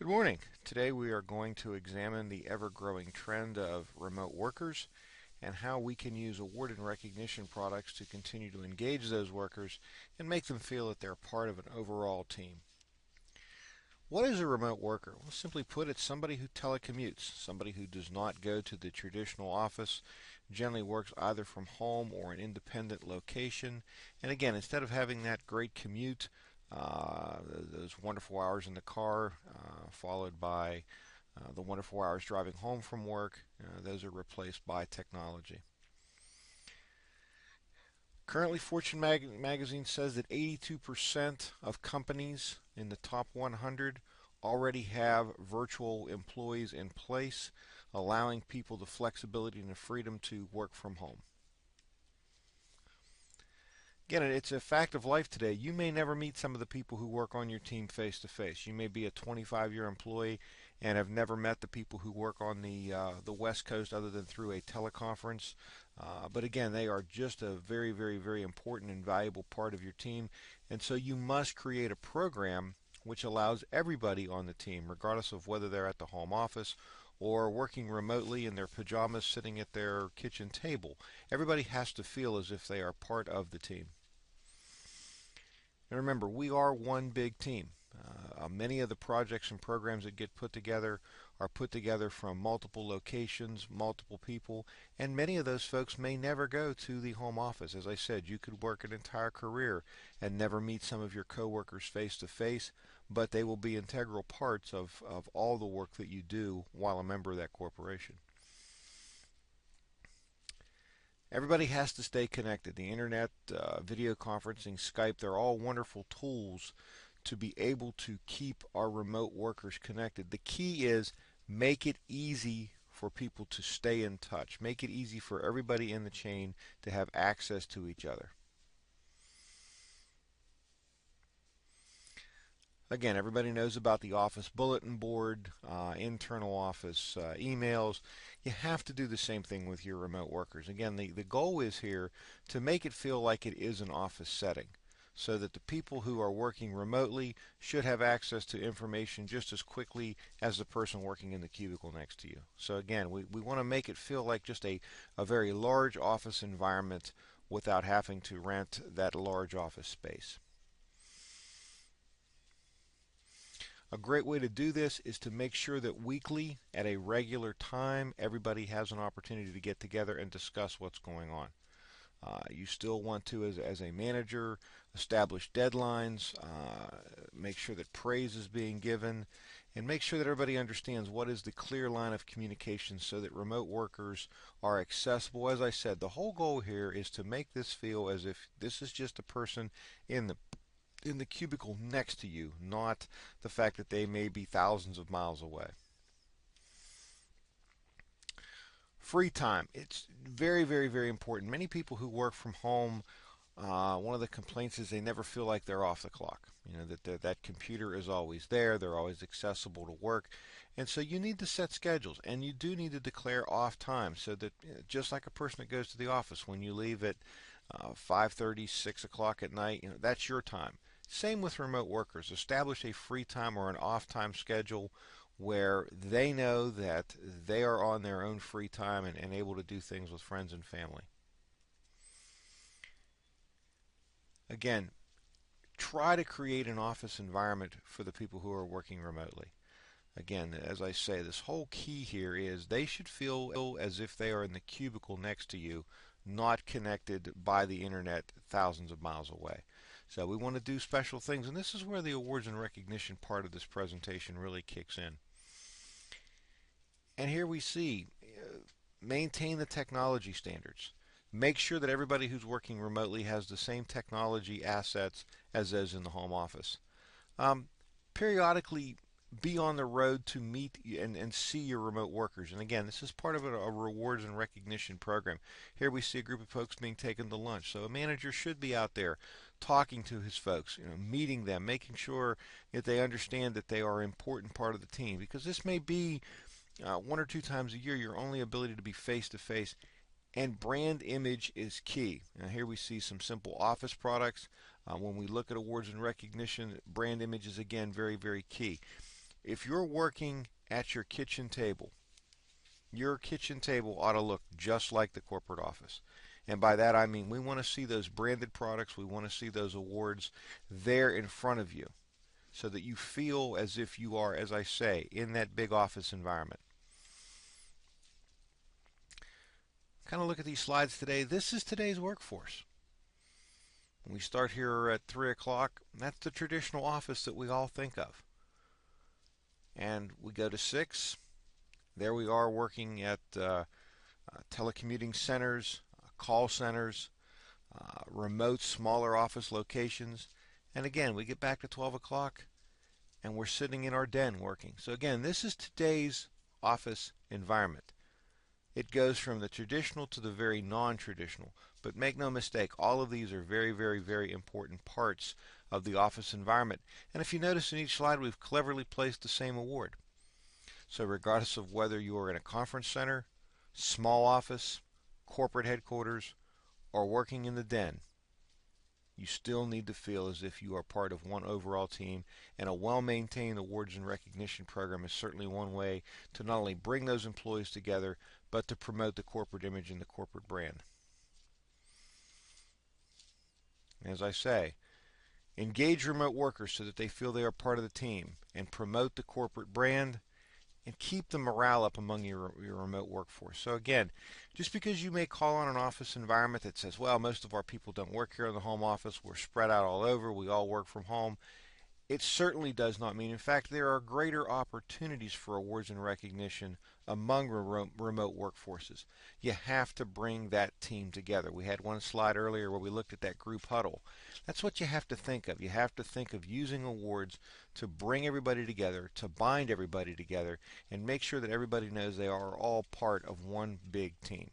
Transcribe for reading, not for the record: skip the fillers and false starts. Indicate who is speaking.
Speaker 1: Good morning. Today we are going to examine the ever-growing trend of remote workers and how we can use award and recognition products to continue to engage those workers and make them feel that they're part of an overall team. What is a remote worker? Well, simply put, it's somebody who telecommutes, somebody who does not go to the traditional office, generally works either from home or an independent location. And again, instead of having that great commute, those wonderful hours in the car, followed by the wonderful hours driving home from work, those are replaced by technology. Currently, Fortune magazine says that 82% of companies in the top 100 already have virtual employees in place, allowing people the flexibility and the freedom to work from home. Again, it's a fact of life today. You may never meet some of the people who work on your team face to face. You may be a 25-year employee and have never met the people who work on the West Coast other than through a teleconference. But again, they are just a very, very, very important and valuable part of your team. And so you must create a program which allows everybody on the team, regardless of whether they're at the home office or working remotely in their pajamas sitting at their kitchen table. Everybody has to feel as if they are part of the team. And remember, we are one big team. Many of the projects and programs that get put together are put together from multiple locations, multiple people, and many of those folks may never go to the home office. As I said, you could work an entire career and never meet some of your coworkers face to face, but they will be integral parts of all the work that you do while a member of that corporation. Everybody has to stay connected. The internet, video conferencing, Skype, they're all wonderful tools to be able to keep our remote workers connected. The key is make it easy for people to stay in touch. Make it easy for everybody in the chain to have access to each other. Again, everybody knows about the office bulletin board, internal office emails. You have to do the same thing with your remote workers. Again, the goal is here to make it feel like it is an office setting so that the people who are working remotely should have access to information just as quickly as the person working in the cubicle next to you. So again, we want to make it feel like just a very large office environment without having to rent that large office space. A great way to do this is to make sure that weekly, at a regular time, everybody has an opportunity to get together and discuss what's going on. You still want to, as a manager, establish deadlines, make sure that praise is being given, and make sure that everybody understands what is the clear line of communication so that remote workers are accessible. As I said, the whole goal here is to make this feel as if this is just a person in the cubicle next to you, not the fact that they may be thousands of miles away. Free time. It's very, very, very important. Many people who work from home, one of the complaints is they never feel like they're off the clock. You know, that computer is always there. They're always accessible to work. And so you need to set schedules. And you do need to declare off time so that, just like a person that goes to the office, when you leave at 5:30, 6 o'clock at night, that's your time. Same with remote workers. Establish a free time or an off time schedule where they know that they are on their own free time and able to do things with friends and family. Again, try to create an office environment for the people who are working remotely. Again, as I say, this whole key here is they should feel as if they are in the cubicle next to you, not connected by the internet thousands of miles away. So we want to do special things, and this is where the awards and recognition part of this presentation really kicks in. And here we see, maintain the technology standards. Make sure that everybody who's working remotely has the same technology assets as those in the home office. Periodically be on the road to meet and see your remote workers. And again, this is part of a rewards and recognition program. Here we see a group of folks being taken to lunch. So a manager should be out there talking to his folks, meeting them, making sure that they understand that they are an important part of the team. Because this may be one or two times a year your only ability to be face to face. And brand image is key. Now here we see some simple office products. When we look at awards and recognition, brand image is again very, very key. If you're working at your kitchen table ought to look just like the corporate office. And by that I mean we want to see those branded products, we want to see those awards there in front of you so that you feel as if you are, as I say, in that big office environment. Kind of look at these slides today. This is today's workforce. We start here at 3 o'clock. That's the traditional office that we all think of. And we go to 6. There we are working at telecommuting centers, call centers, remote smaller office locations. And again, we get back to 12 o'clock and we're sitting in our den working. So again, this is today's office environment. It goes from the traditional to the very non-traditional. But make no mistake, all of these are very, very, very important parts of the office environment. And if you notice in each slide, we've cleverly placed the same award. So regardless of whether you are in a conference center, small office, corporate headquarters, or working in the den, you still need to feel as if you are part of one overall team, and a well-maintained awards and recognition program is certainly one way to not only bring those employees together, but to promote the corporate image and the corporate brand. As I say, engage remote workers so that they feel they are part of the team, and promote the corporate brand, and keep the morale up among your remote workforce. So again, just because you may call on an office environment that says, well, most of our people don't work here in the home office, we're spread out all over, we all work from home, it certainly does not mean. In fact, there are greater opportunities for awards and recognition among remote workforces. You have to bring that team together. We had one slide earlier where we looked at that group huddle. That's what you have to think of. You have to think of using awards to bring everybody together, to bind everybody together, and make sure that everybody knows they are all part of one big team.